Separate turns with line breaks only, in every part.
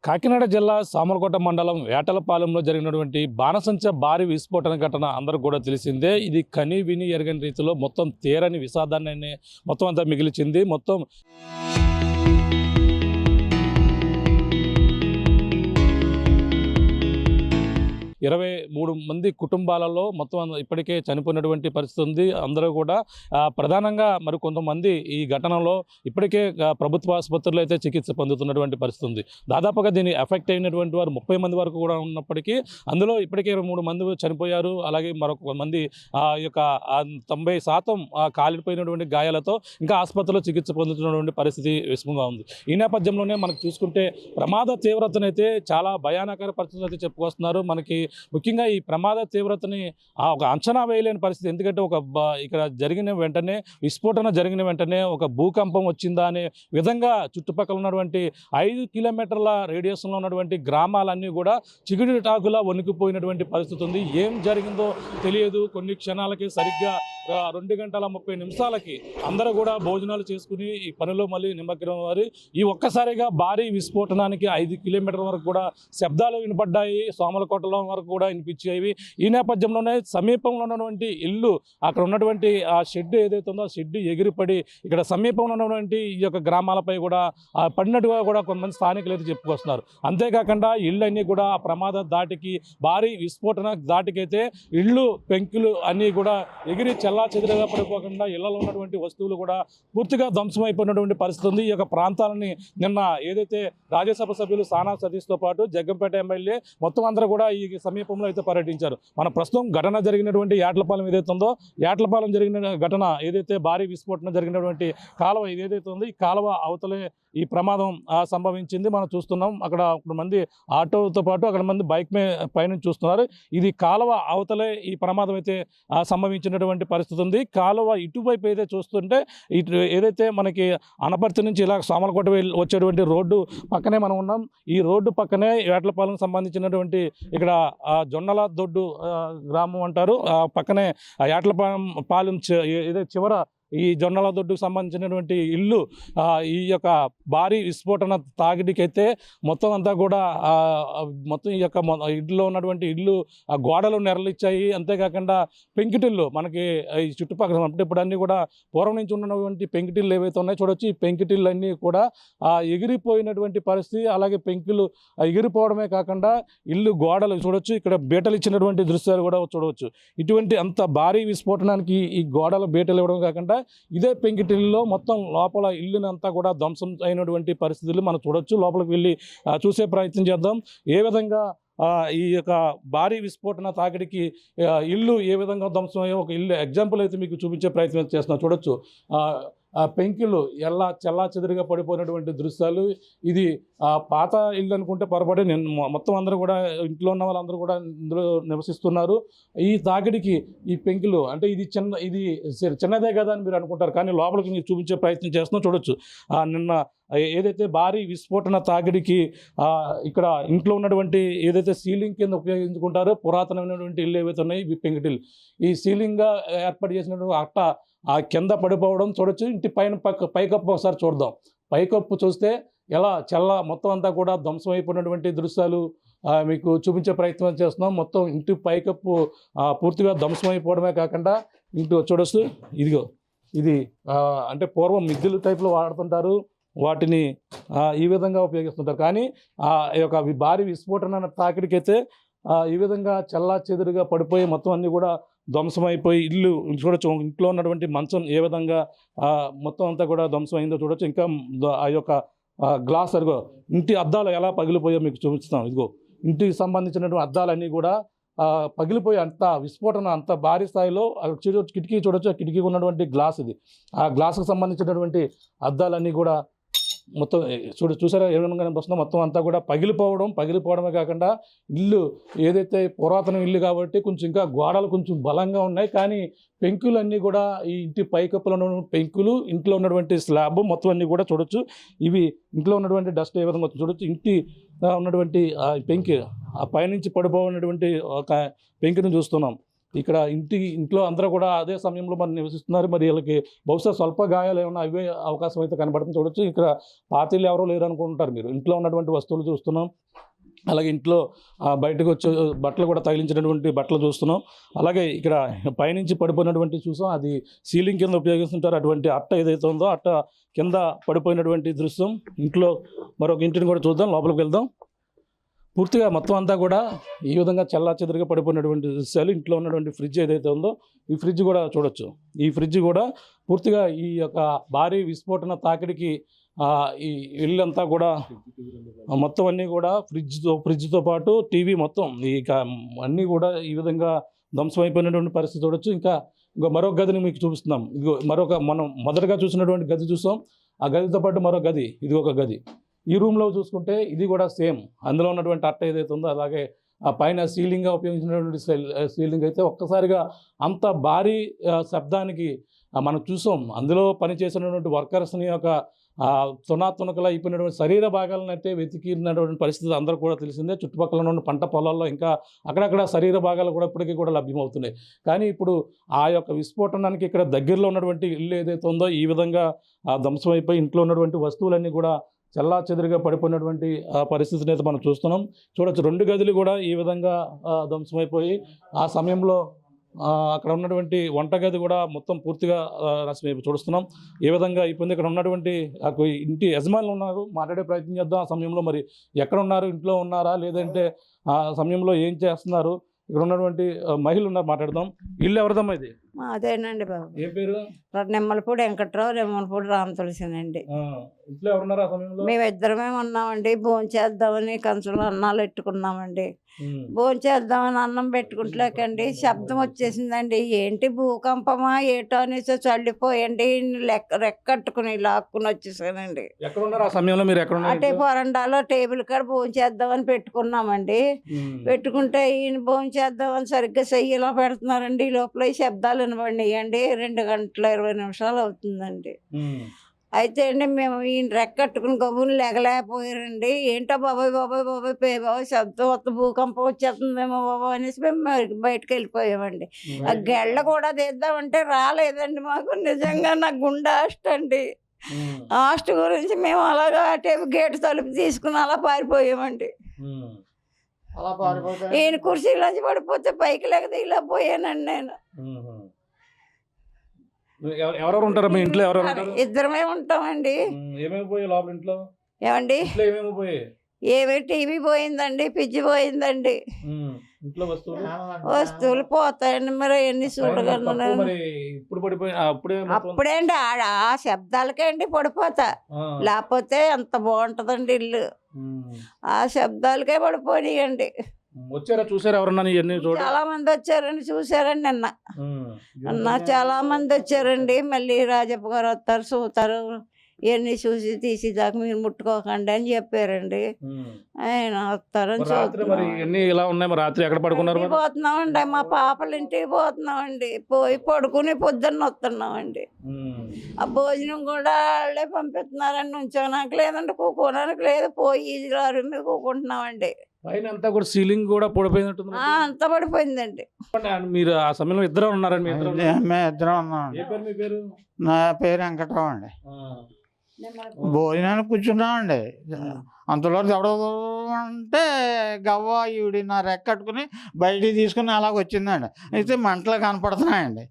కాకినాడ జిల్లా సామర్లకోట మండలం వేటలపాలెంలో జరిగినటువంటి బాణసంచ భారీ విస్ఫోటన ఘటన అందరికి కూడా తెలిసిందే. ఇది కని విని ఎరగని రీతిలో మొత్తం తీరని విషాదాన్ని మొత్తం అంతా మిగిల్చింది. మొత్తం 23 మంది కుటుంబాలలో మొత్తం ఇప్పటికే చనిపోయినటువంటి పరిస్థితి ఉంది. అందరూ కూడా ప్రధానంగా మరి కొంతమంది ఈ ఘటనలో ఇప్పటికే ప్రభుత్వ ఆసుపత్రుల్లో అయితే చికిత్స పొందుతున్నటువంటి పరిస్థితి ఉంది. దాదాపుగా దీన్ని ఎఫెక్ట్ అయినటువంటి వారు 30 మంది వరకు కూడా ఉన్నప్పటికీ అందులో ఇప్పటికే 23 మంది చనిపోయారు. అలాగే మరొక మంది యొక్క 90% కాలిపోయినటువంటి గాయాలతో ఇంకా ఆసుపత్రిలో చికిత్స పొందుతున్నటువంటి పరిస్థితి విషమంగా ఉంది. ఈ నేపథ్యంలోనే మనకు చూసుకుంటే ప్రమాద తీవ్రతనైతే చాలా భయానకర పరిస్థితులు అయితే చెప్పుకొస్తున్నారు. మనకి ముఖ్యంగా ఈ ప్రమాద తీవ్రతని ఒక అంచనా వేయలేని పరిస్థితి. ఎందుకంటే ఇక్కడ జరిగిన వెంటనే విస్ఫోటన జరిగిన వెంటనే ఒక భూకంపం వచ్చిందా అనే విధంగా చుట్టుపక్కల ఉన్నటువంటి 5 కిలోమీటర్ల రేడియస్లో ఉన్నటువంటి గ్రామాలన్నీ కూడా చిగురు టాకులా వణికిపోయినటువంటి పరిస్థితి ఉంది. ఏం జరిగిందో తెలియదు. కొన్ని క్షణాలకి సరిగ్గా 2 గంటల 30 నిమిషాలకి అందరూ కూడా భోజనాలు చేసుకుని ఈ పనిలో మళ్ళీ నిమగ్నం వారు ఈ ఒక్కసారిగా భారీ విస్ఫోటనానికి 5 కిలోమీటర్ల వరకు కూడా శబ్దాలు వినపడ్డాయి. సామర్లకోటలో వరకు కూడా వినిపించేవి. ఈ నేపథ్యంలోనే సమీపంలో ఉన్నటువంటి ఇల్లు అక్కడ ఉన్నటువంటి ఆ షెడ్ ఏదైతే ఉందో ఆ షెడ్ ఎగిరిపడి ఇక్కడ సమీపంలో ఉన్నటువంటి ఈ యొక్క గ్రామాలపై కూడా పడినట్టుగా కూడా కొంతమంది స్థానికులు అయితే చెప్పుకొస్తున్నారు. అంతేకాకుండా ఇళ్ళు అన్నీ కూడా ఆ ప్రమాద దాటికి భారీ విస్ఫోటన దాటికైతే ఇళ్ళు పెంకులు అన్నీ కూడా ఎగిరి చెల్లా చెదురుగా పడిపోకుండా ఇళ్లలో ఉన్నటువంటి వస్తువులు కూడా పూర్తిగా ధ్వంసమైపోయినటువంటి పరిస్థితి ఉంది. ఈ యొక్క ప్రాంతాలని నిన్న ఏదైతే రాజ్యసభ సభ్యులు సానా సతీష్తో పాటు జగ్గంపేట ఎమ్మెల్యే మొత్తం అందరూ కూడా ఈ సమీపంలో అయితే పర్యటించారు. మన ప్రస్తుతం ఘటన జరిగినటువంటి యాట్లపాలెం ఏదైతే ఉందో యాట్లపాలెం జరిగిన ఘటన ఏదైతే భారీ విస్ఫోటన జరిగినటువంటి కాలువ ఏదైతే ఉందో ఈ కాలువ అవతలే ఈ ప్రమాదం సంభవించింది. మనం చూస్తున్నాం అక్కడ మంది ఆటోతో పాటు అక్కడ మంది బైక్ పైనుంచి చూస్తున్నారు. ఇది కాలువ అవతలే ఈ ప్రమాదం అయితే సంభవించినటువంటి పరిస్థితి ఉంది. కాలువ ఇటువైపు అయితే చూస్తుంటే ఇటు ఏదైతే మనకి అనపర్తి నుంచి ఇలా సామర్లకోట వచ్చేటువంటి రోడ్డు పక్కనే మనం ఉన్నాం. ఈ రోడ్డు పక్కనే వేటలపాలెం సంబంధించినటువంటి ఇక్కడ జొన్నల దొడ్డు గ్రామం అంటారు. పక్కనే యాట్లపాలెం ఏదైతే చివర ఈ జొన్నల దొడ్డుకు సంబంధించినటువంటి ఇల్లు ఈ యొక్క భారీ విస్ఫోటన తాకిడికైతే మొత్తం అంతా కూడా మొత్తం ఈ యొక్క ఇంట్లో ఉన్నటువంటి ఇల్లు గోడలు నెరలిచ్చాయి. అంతేకాకుండా పెంకిటిల్లు మనకి ఈ చుట్టుపక్కల ఇప్పుడు అన్నీ కూడా పూర్వం నుంచి ఉన్నటువంటి పెంకిటిల్లు ఏవైతే ఉన్నాయో చూడవచ్చు. ఈ పెంకిటిల్లు అన్నీ కూడా ఎగిరిపోయినటువంటి పరిస్థితి. అలాగే పెంకులు ఎగిరిపోవడమే కాకుండా ఇల్లు గోడలు చూడవచ్చు. ఇక్కడ బీటలు ఇచ్చినటువంటి దృశ్యాలు కూడా చూడవచ్చు. ఇటువంటి అంత భారీ విస్ఫోటనానికి ఈ గోడల బీటలు ఇవ్వడం కాకుండా ఇదే పెంకిటిల్లో మొత్తం లోపల ఇల్లునంతా కూడా ధ్వంసం అయినటువంటి పరిస్థితులు మనం చూడొచ్చు. లోపలికి వెళ్ళి చూసే ప్రయత్నం చేద్దాం. ఏ విధంగా ఈ యొక్క భారీ విస్ఫోటన తాకిడికి ఇల్లు ఏ విధంగా ధ్వంసం అయ్యో ఒక ఇల్లు ఎగ్జాంపుల్ అయితే మీకు చూపించే ప్రయత్నం చేస్తున్నాం. చూడొచ్చు పెంకులు చెల్లా చెదురుగా పడిపోయినటువంటి దృశ్యాలు. ఇది పాత ఇల్లు అనుకుంటే పొరపాటు మొత్తం అందరూ కూడా ఇంట్లో ఉన్న వాళ్ళందరూ కూడా ఇందులో నివసిస్తున్నారు. ఈ తాకిడికి ఈ పెంకులు అంటే ఇది చిన్నదే కదా అని మీరు అనుకుంటారు, కానీ లోపలికి మీరు చూపించే ప్రయత్నం చేస్తున్నాం. చూడొచ్చు నిన్న ఏదైతే భారీ విస్ఫోటన తాకిడికి ఇక్కడ ఇంట్లో ఉన్నటువంటి ఏదైతే సీలింగ్ కింద ఉపయోగించుకుంటారో పురాతనమైనటువంటి ఇల్లు ఏవైతే ఉన్నాయి ఇవి పెంకుటిల్లు. ఈ సీలింగ్గా ఏర్పాటు చేసినటువంటి అట్ట కింద పడిపోవడం చూడొచ్చు. ఇంటి పైకప్పు ఒకసారి చూద్దాం. పైకప్పు చూస్తే ఎలా మొత్తం అంతా కూడా ధ్వంసం అయిపోయినటువంటి దృశ్యాలు మీకు చూపించే ప్రయత్నం చేస్తున్నాం. మొత్తం ఇంటి పైకప్పు పూర్తిగా ధ్వంసం అయిపోవడమే కాకుండా ఇంటి చూడొచ్చు. ఇది అంటే పూర్వం మిద్దెలు టైప్లో వాడుతుంటారు, వాటిని ఈ విధంగా ఉపయోగిస్తుంటారు. కానీ ఈ యొక్క భారీ విస్ఫోటన తాకిడికైతే ఈ విధంగా చెల్లా చెదురుగా పడిపోయి మొత్తం అన్నీ కూడా ధ్వంసమైపోయి ఇల్లు చూడొచ్చు. ఇంట్లో ఉన్నటువంటి మంచం ఏ విధంగా మొత్తం అంతా కూడా ధ్వంసం అయిందో చూడొచ్చు. ఇంకా ఆ యొక్క గ్లాస్ ఇంటి అద్దాలు ఎలా పగిలిపోయో మీకు చూపిస్తాం. ఇంటికి సంబంధించినటువంటి అద్దాలన్నీ కూడా పగిలిపోయి అంత విస్ఫోటన అంత భారీ స్థాయిలో కిటికీ చూడొచ్చు. ఆ కిటికీకి ఉన్నటువంటి గ్లాస్ ఇది. ఆ గ్లాసుకు సంబంధించినటువంటి అద్దాలన్నీ కూడా మొత్తం చూసారా ఏ విధంగా కనిపిస్తుందో మొత్తం అంతా కూడా పగిలిపోవడమే కాకుండా ఇల్లు ఏదైతే పురాతన ఇల్లు కాబట్టి కొంచెం ఇంకా గోడలు కొంచెం బలంగా ఉన్నాయి. కానీ పెంకులన్నీ కూడా ఈ ఇంటి పైకప్పులో ఉన్నటువంటి పెంకులు, ఇంట్లో ఉన్నటువంటి స్లాబ్ మొత్తం అన్నీ కూడా చూడొచ్చు. ఇవి ఇంట్లో ఉన్నటువంటి డస్ట్ ఏ విధంగా చూడొచ్చు. ఇంటి ఉన్నటువంటి పెంకి ఆ పైనుంచి పడిపోయినటువంటి ఒక పెంకుని చూస్తున్నాం. ఇక్కడ ఇంట్లో అందరూ కూడా అదే సమయంలో మరి నివసిస్తున్నారు. మరి వీళ్ళకి బహుశా స్వల్ప గాయాలు ఏమైనా అవే అవకాశం అయితే కనబడుతుంది చూడొచ్చు. ఇక్కడ పాతీలు ఎవరో లేరు అనుకుంటారు మీరు. ఇంట్లో ఉన్నటువంటి వస్తువులు చూస్తున్నాం. అలాగే ఇంట్లో బయటకు వచ్చే బట్టలు కూడా తగిలించినటువంటి బట్టలు చూస్తున్నాం. అలాగే ఇక్కడ పైనుంచి పడిపోయినటువంటి చూసాం, అది సీలింగ్ కింద ఉపయోగిస్తుంటారు. అటువంటి అట్ట ఏదైతే ఉందో అట్ట కింద పడిపోయినటువంటి దృశ్యం. ఇంట్లో మరొక ఇంటిని కూడా చూద్దాం, లోపలికి వెళ్దాం. పూర్తిగా మొత్తం అంతా కూడా ఈ విధంగా చెల్లాచెదురుగా పడిపోయినటువంటి దృశ్యాలు. ఇంట్లో ఉన్నటువంటి ఫ్రిడ్జ్ ఏదైతే ఉందో ఈ ఫ్రిడ్జ్ కూడా చూడొచ్చు. ఈ ఫ్రిడ్జ్ కూడా పూర్తిగా ఈ యొక్క భారీ విస్ఫోటన తాకిడికి ఈ ఇల్లంతా కూడా మొత్తం అన్నీ కూడా ఫ్రిడ్జ్తో పాటు టీవీ మొత్తం ఇక అన్నీ కూడా ఈ విధంగా ధ్వంసమైపోయినటువంటి పరిస్థితి చూడొచ్చు. ఇంకా మరొక గదిని మీకు చూపిస్తున్నాం. ఇదిగో మనం మొదటగా చూసినటువంటి గది చూసాం. ఆ గదితో పాటు మరో గది, ఇది ఒక గది. ఈ రూమ్లో చూసుకుంటే ఇది కూడా సేమ్. అందులో ఉన్నటువంటి అట్ట ఏదైతే ఉందో అలాగే ఆ పైన సీలింగ్గా ఉపయోగించినటువంటి సీలింగ్ అయితే ఒక్కసారిగా అంత భారీ శబ్దానికి మనం చూసాం. అందులో పనిచేసినటువంటి వర్కర్స్ని ఒక తునాతునకలు అయిపోయినటువంటి శరీర భాగాలను అయితే వెతికినటువంటి పరిస్థితి అందరూ కూడా తెలిసిందే. చుట్టుపక్కల ఉన్న పంట పొలాల్లో ఇంకా అక్కడక్కడ శరీర భాగాలు కూడా ఇప్పటికీ కూడా లభ్యమవుతున్నాయి. కానీ ఇప్పుడు ఆ యొక్క విస్ఫోటనానికి ఇక్కడ దగ్గరలో ఉన్నటువంటి ఇల్లు ఏదైతే ఉందో ఈ విధంగా ధ్వంసమైపోయి ఇంట్లో ఉన్నటువంటి వస్తువులన్నీ కూడా చెల్లాచెదురుగా పడిపోయినటువంటి పరిస్థితిని అయితే మనం చూస్తున్నాం. చూడొచ్చు, 2 గదులు కూడా ఈ విధంగా ధ్వంసమైపోయి ఆ సమయంలో అక్కడ ఉన్నటువంటి వంటగది కూడా మొత్తం పూర్తిగా చూస్తున్నాం ఏ విధంగా అయిపోయింది. ఇక్కడ ఉన్నటువంటి ఇంటి యజమానులు ఉన్నారు, మాట్లాడే ప్రయత్నం చేద్దాం. ఆ సమయంలో మరి ఎక్కడ ఉన్నారు, ఇంట్లో ఉన్నారా లేదంటే ఆ సమయంలో ఏం చేస్తున్నారు, ఇక్కడ ఉన్నటువంటి మహిళలు ఉన్నారు, మాట్లాడదాం. ఇల్లు ఎవరిదమ్మా ఇది?
అదేనండి బాబు.
ఏ పేరు?
నిమ్మలపూడి వెంకట్రావు, నిమ్మలపూడి రామతులసినండి.
ఇంట్లో ఎవరున్నారు ఆ సమయంలో?
మేము ఇద్దరమే ఉన్నామండి. భోంచేద్దామని కంచులో అన్నాలు పెట్టుకున్నామండి. భోంచేద్దామని అన్నం పెట్టుకుంటలేకండి శబ్దం వచ్చేసిందండి. ఏంటి భూకంపమా ఏటో అనేసి చల్లిపోయండి. రెక్కట్టుకుని లాక్కుని వచ్చేసానండి.
ఎక్కడున్నారు ఆ సమయంలో మీరు? ఎక్కడ?
అంటే వరండాలో టేబుల్ కాడ భోంచేద్దామని పెట్టుకున్నామండి. పెట్టుకుంటే ఈయన భోంచేద్దామని సరిగ్గా చెయ్యిలా పెడుతున్నారండి. ఈ లోపల ఈ శబ్దాలు వినబడినాయండి. 2 గంటల 20 నిమిషాలు అవుతుందండి. అయితే అండి మేము ఈయన రెక్కట్టుకుని గబుని లేగలేకపోయారండి. ఏంటో బాబాయ్ బాబాయ్ బాబాయ్ బాబాయ్ శబ్దం వస్తుంది, భూకంపం వచ్చేస్తుందేమో బాబాయ్ అనేసి మేము బయటకు వెళ్ళిపోయామండి. ఆ గెళ్ళ కూడా తీద్దామంటే రాలేదండి మాకు. నిజంగా నాకు గుండె అండి. ఆస్ట్ గురించి మేము అలాగా టేపు గేటు తలుపు తీసుకుని అలా పారిపోయామండి. ఈయన కుర్చీలోంచి పడిపోతే పైకి లేక ఇలా పోయానండి నేను.
ఎవరెవరు ఉంటారు మీ ఇంట్లో? ఎవరెవరు?
ఇద్దరమే ఉంటామండి.
ఏమేమి పోయాయి లోపల ఇంట్లో?
ఏమండి?
ఏమేమి పోయాయి?
ఏమి టీవీ పోయిందండి, ఫ్రిడ్జ్ పోయిందండి.
ఇంట్లో
వస్తువులు పోతాయండి. మరి ఎన్ని చూడగలను. అప్పుడేండి ఆ శబ్దాలకే అండి పడిపోతా. లేకపోతే ఎంత బాగుంటదండి ఇల్లు. ఆ శబ్దాలకే పడిపోయాయండి.
వచ్చారా, చూసారా ఎవరన్నా?
చాలా మంది వచ్చారండి, చూసారండి. నిన్న చాలా మంది వచ్చారండి. మళ్ళీ రాజప్ప గారు వస్తారు, చూస్తారు, ఇవన్నీ చూసి తీసి దాకా మీరు ముట్టుకోకండి అని చెప్పారండి. ఆయన వస్తారని పోతున్నామండి. మా పాపల ఇంటికి పోతున్నామండి. పోయి పడుకుని పొద్దున్న వస్తున్నామండి. ఆ భోజనం కూడా వాళ్ళే పంపిస్తున్నారండి. ఉంచోనానికి లేదండి, కూకోనానికి లేదు. పోయి లారీ మీద కూకుంటున్నామండి.
అంతా కూడా సీలింగ్ కూడా పడిపోయినట్టు
అంతా పడిపోయిందండి.
మీరు ఆ సమయంలో ఇద్దరు ఉన్నారండి?
మేము ఇద్దరం ఉన్నామండి. నా పేరు వెంకట్రావు అండి. భోజనానికి కూర్చున్నామండి. అంతలో అంటే గవ్వ ఈవిడి నా రెక్కట్టుకుని బయటికి తీసుకుని అలాగ వచ్చిందండి. అయితే మంటలు కనపడుతున్నాయండి.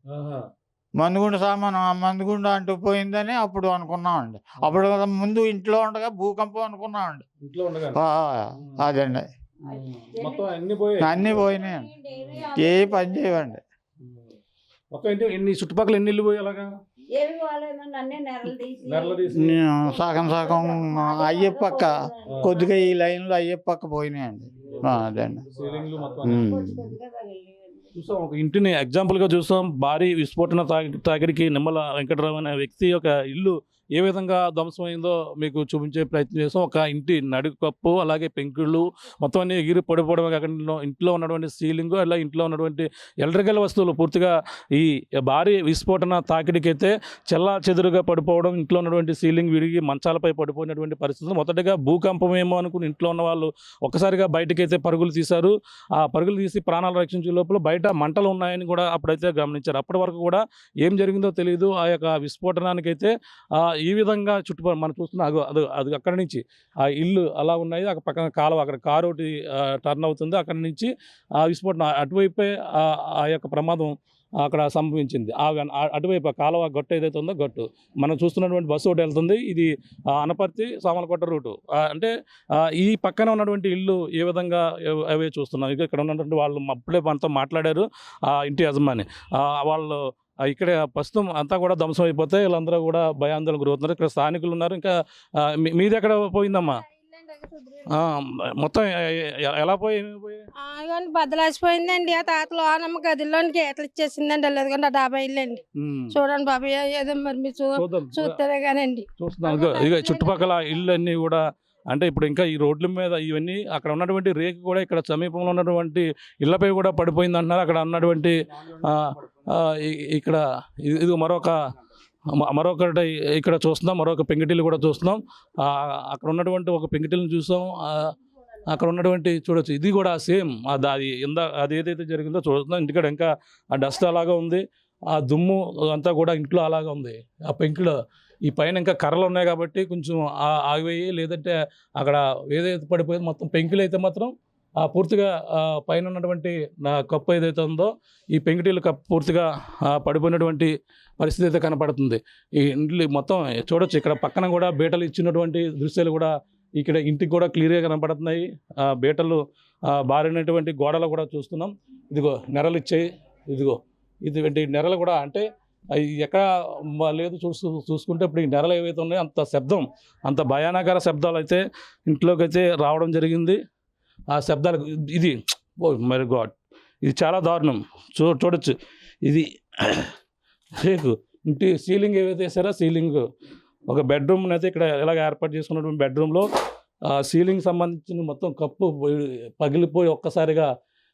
మందుగుండు సామాను మందుగుండు అంటూ పోయిందని అప్పుడు అనుకున్నామండి. అప్పుడు ముందు ఇంట్లో ఉండగా భూకంపం అనుకున్నామండి. అదండి, అన్నీ పోయినాయండి. ఏ పని చేయవండి.
చుట్టుపక్కల ఎన్ని ఇల్లు పోయి అలాగా?
సగం సగం అయ్యప్పక్క కొద్దిగా ఈ లైన్లో అయ్యప్పక్క పోయినాయండి. అదండి.
చూసాం, ఒక ఇంటిని ఎగ్జాంపుల్గా చూసాం. భారీ విస్ఫోటన తాకిడికి నిమ్మల వెంకటరావు అనే వ్యక్తి యొక్క ఇల్లు ఏ విధంగా ధ్వంసమైందో మీకు చూపించే ప్రయత్నం చేసాం. ఒక ఇంటి నడుకప్పు, అలాగే పెంకుళ్ళు మొత్తం అన్ని ఎగిరి పడిపోవడం కాకుండా ఇంట్లో ఉన్నటువంటి సీలింగ్, అలా ఇంట్లో ఉన్నటువంటి ఎలక్ట్రికల్ వస్తువులు పూర్తిగా ఈ భారీ విస్ఫోటన తాకిడికైతే చెల్లా చెదురుగా పడిపోవడం, ఇంట్లో ఉన్నటువంటి సీలింగ్ విరిగి మంచాలపై పడిపోయినటువంటి పరిస్థితులు. మొదటగా భూకంపం ఏమో అనుకుని ఇంట్లో ఉన్న వాళ్ళు ఒక్కసారిగా బయటకైతే పరుగులు తీశారు. ఆ పరుగులు తీసి ప్రాణాలు రక్షించే లోపల బయట మంటలు ఉన్నాయని కూడా అప్పుడైతే గమనించారు. అప్పటి వరకు కూడా ఏం జరిగిందో తెలియదు. ఆ యొక్క విస్ఫోటనానికైతే ఈ విధంగా చుట్టుపక్కల మనం చూస్తున్న అది అక్కడి నుంచి ఆ ఇల్లు అలా ఉన్నాయి, అక్కడ పక్కన కాలువ, అక్కడ కారు ఒకటి టర్న్ అవుతుంది, అక్కడి నుంచి ఆ విస్ఫోటన అటువైపే ఆ యొక్క ప్రమాదం అక్కడ సంభవించింది. అటువైపు కాలువ గట్టు ఏదైతే ఉందో గట్టు మనం చూస్తున్నటువంటి బస్సు ఒకటి వెళ్తుంది. ఇది అనపర్తి సామలకోట రూటు. అంటే ఈ పక్కన ఉన్నటువంటి ఇల్లు ఏ విధంగా అవే చూస్తున్నాం. ఇక్కడ ఉన్నటువంటి వాళ్ళు అప్పుడే మనతో మాట్లాడారు. ఆ ఇంటి యజమాని వాళ్ళు ఇక్కడ ప్రస్తుతం అంతా కూడా ధ్వంసం అయిపోతే వీళ్ళందరూ కూడా భయాందోళన గురవుతున్నారు. ఇక్కడ స్థానికులు ఉన్నారు. ఇంకా మీది ఎక్కడ పోయిందమ్మా? మొత్తం ఎలా
పోయి బద్దలాసిపోయిందండి. ఆ తాత లోనమ్మ గదిలోనికి గేట్లు ఇచ్చేసిందండి. లేదుకంటే ఆ డాబా ఇల్లండి. చూడండి బాబు, ఏదో మరి మీరు చూస్తేనే కానండి.
చూస్తున్నాం ఇక చుట్టుపక్కల ఇల్లు అన్నీ కూడా. అంటే ఇప్పుడు ఇంకా ఈ రోడ్ల మీద ఇవన్నీ అక్కడ ఉన్నటువంటి రేకు కూడా ఇక్కడ సమీపంలో ఉన్నటువంటి ఇళ్లపై కూడా పడిపోయింది అంటున్నారు. అక్కడ ఉన్నటువంటి ఇక్కడ ఇది మరొకటి ఇక్కడ చూస్తున్నాం, మరొక పెంకిటిల్లు కూడా చూస్తున్నాం. అక్కడ ఉన్నటువంటి ఒక పెంకిటిల్ని చూసాం. అక్కడ ఉన్నటువంటి చూడొచ్చు, ఇది కూడా సేమ్ అది ఏదైతే జరిగిందో చూస్తున్నాం. ఇంటికాడ ఇంకా ఆ డస్ట్ అలాగా ఉంది, ఆ దుమ్ము అంతా కూడా ఇంట్లో అలాగా ఉంది. ఆ పెంకులో ఈ పైన ఇంకా కర్రలు ఉన్నాయి కాబట్టి కొంచెం ఆగిపోయి, లేదంటే అక్కడ ఏదైతే పడిపోయింది మొత్తం పెంకులు అయితే మాత్రం పూర్తిగా పైన ఉన్నటువంటి కప్పు ఏదైతే ఉందో ఈ పెంకుటిల్లు కప్పు పూర్తిగా పడిపోయినటువంటి పరిస్థితి అయితే కనపడుతుంది. ఈ ఇంట్లో మొత్తం చూడొచ్చు, ఇక్కడ పక్కన కూడా బీటలు ఇచ్చినటువంటి దృశ్యాలు కూడా ఇక్కడ ఇంటికి కూడా క్లియర్గా కనపడుతున్నాయి. బీటలు బారినటువంటి గోడలు కూడా చూస్తున్నాం. ఇదిగో నెరలు ఇచ్చాయి, ఇదిగో ఇటువంటి నెరలు కూడా అంటే ఎక్కడ లేదు చూసుకుంటే ఇప్పుడు ఈ నెరలు ఏవైతే ఉన్నాయో అంత శబ్దం, అంత భయానకర శబ్దాలు అయితే ఇంట్లోకి అయితే రావడం జరిగింది. ఆ శబ్దాలు ఇది మై గాడ్, ఇది చాలా దారుణం. చూడొచ్చు, ఇది రేకు ఇంటి సీలింగ్ ఏవైతే వేసారో సీలింగ్ ఒక బెడ్రూమ్ అయితే ఇక్కడ ఎలాగ ఏర్పాటు చేసుకున్నటువంటి బెడ్రూమ్లో సీలింగ్ సంబంధించిన మొత్తం కప్పు పగిలిపోయి ఒక్కసారిగా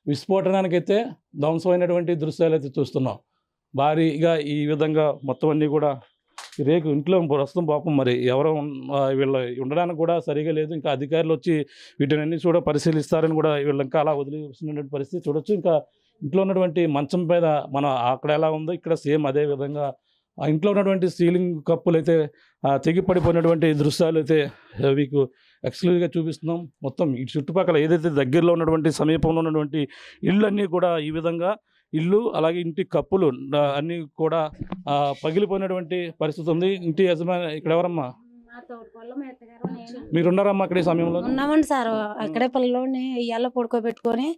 విస్ఫోటనానికైతే ధ్వంసమైనటువంటి దృశ్యాలు అయితే చూస్తున్నాం. భారీగా ఈ విధంగా మొత్తం అన్నీ కూడా రేకు ఇంట్లో ప్రస్తుతం పాపం మరి ఎవరో వీళ్ళు ఉండడానికి కూడా సరిగా లేదు. ఇంకా అధికారులు వచ్చి వీటిని కూడా పరిశీలిస్తారని కూడా వీళ్ళు ఇంకా అలా వదిలిస్తున్నటువంటి పరిస్థితి చూడొచ్చు. ఇంకా ఇంట్లో ఉన్నటువంటి మంచం మీద మనం అక్కడ ఎలా ఉందో ఇక్కడ సేమ్ అదే విధంగా ఆ ఇంట్లో ఉన్నటువంటి సీలింగ్ కప్పులు అయితే తెగి పడిపోయినటువంటి దృశ్యాలు అయితే మీకు ఎక్స్క్లూజివ్గా చూపిస్తున్నాం. మొత్తం ఈ చుట్టుపక్కల ఏదైతే దగ్గరలో ఉన్నటువంటి సమీపంలో ఉన్నటువంటి ఇళ్ళు అన్నీ కూడా ఈ విధంగా ఇల్లు అలాగే ఇంటి కప్పులు అన్నీ కూడా పగిలిపోయినటువంటి పరిస్థితి ఉంది. ఇంటి యజమాని ఇక్కడ ఎవరమ్మా? మీరున్నారమ్మా అక్కడ ఈ సమయంలో?
ఉన్నామండి సార్. అక్కడే పిల్లల్ని ఇయ్యాల పడుకోబెట్టుకొని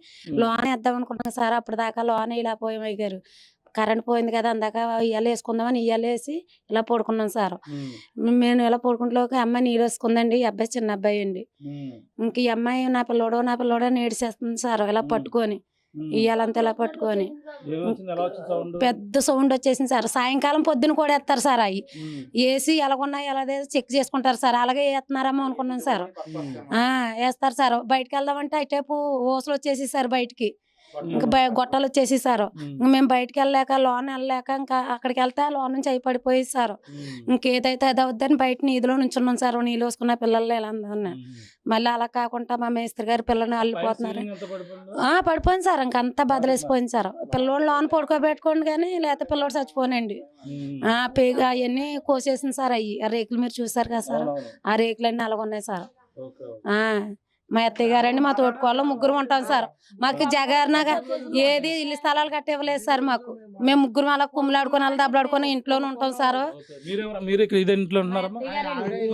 లోన వేద్దాం అనుకున్నాం సార్. అప్పటిదాకా లోన ఇలా పోయాం గారు. కరెంట్ పోయింది కదా, అందాక ఇయ్యాలు వేసుకుందామని ఇయ్యాలు వేసి ఇలా పడుకున్నాం సార్. మేము ఇలా పడుకుంటలోకి అమ్మాయి నీరు వేసుకుందండి. ఈ అబ్బాయి చిన్న అబ్బాయి అండి. ఇంక ఈ అమ్మాయి నా పిల్లోడో అని ఏడిసేస్తుంది సార్ ఇలా పట్టుకొని, ఇయ్యాలంతా ఇలా పట్టుకొని. పెద్ద సౌండ్ వచ్చేసింది సార్. సాయంకాలం పొద్దున కూడా వేస్తారు సార్. అవి వేసి ఎలాగున్నాయి ఎలా చెక్ చేసుకుంటారు సార్. అలాగే వేస్తున్నారేమో అనుకున్నాం సార్. వేస్తారు సార్. బయటకు వెళ్దామంటే అటేపు ఓసలు వచ్చేసి సార్ బయటికి, ఇంకా గొట్టాలు వచ్చేసి సార్. మేము బయటకు వెళ్ళలేక లోన వెళ్ళలేక ఇంకా అక్కడికి వెళ్తే లోన నుంచి అయి పడిపోయి సార్. ఇంకేదైతే అది అవుద్దని బయట నీదిలో నుంచున్నాం సార్. నీళ్ళు వేసుకున్న పిల్లలు ఇలా మళ్ళీ అలా కాకుండా మా మేస్త్రి గారి పిల్లల్ని అల్లిపోతున్నారు. పడిపోయింది సార్. ఇంకంతా బదిలేసిపోయింది సార్. పిల్లోడు లోన పడుకోబెట్టుకోండి కానీ లేకపోతే పిల్లోడు చచ్చిపోనండి. పేగ అవన్నీ కోసేసింది సార్. అవి ఆ రేకులు మీరు చూసారు కదా సార్. ఆ రేకులన్నీ అలాగున్నాయి సార్. మా అత్తయ్య గారండి, మా తోటకోళ్ళు ముగ్గురు ఉంటాం సార్. మాకు జగర్నగా ఏది ఇల్లు స్థలాలు కట్టివ్వలేదు సార్. మాకు మేము ముగ్గురు అలా కుమ్ములాడుకొని అలా దెబ్బలాడుకొని ఇంట్లోనే ఉంటాం సార్.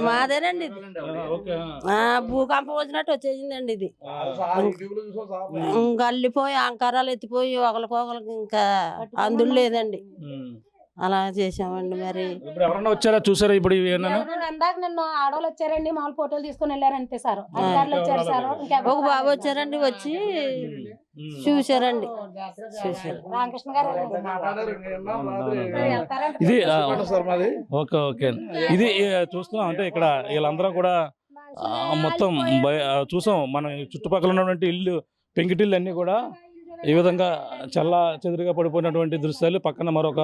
మాదేనండి ఇది. భూకంపం వచ్చినట్టు వచ్చేసిందండి ఇది. గల్లిపోయి అంకారాలు ఎత్తిపోయి ఒకరికొకరికి ఇంకా అందులో లేదండి.
అలా చేసామండి. మరి
ఇప్పుడు ఎవరన్నా వచ్చారా చూసారా ఇప్పుడు ఇవి ఏమన్నా?
అందాక నిన్న ఆడవాళ్ళు వచ్చారండి, మామూలు ఫోటోలు తీసుకుని వెళ్ళారు అంతే సార్. అధికారులు వచ్చారు సార్.
ఒక బాబు వచ్చారండి, వచ్చి చూసారండి. చూసారు.
రామకృష్ణ గారు
ఇది ఓకే ఓకే ఇది చూస్తున్నాం. అంటే ఇక్కడ వీళ్ళందరూ కూడా మొత్తం చూసాం. మన చుట్టుపక్కల ఉన్నటువంటి ఇల్లు పెంకిటిల్లు అన్నీ కూడా ఈ విధంగా చల్లా చెదురుగా పడిపోయినటువంటి దృశ్యాలు. పక్కన మరొక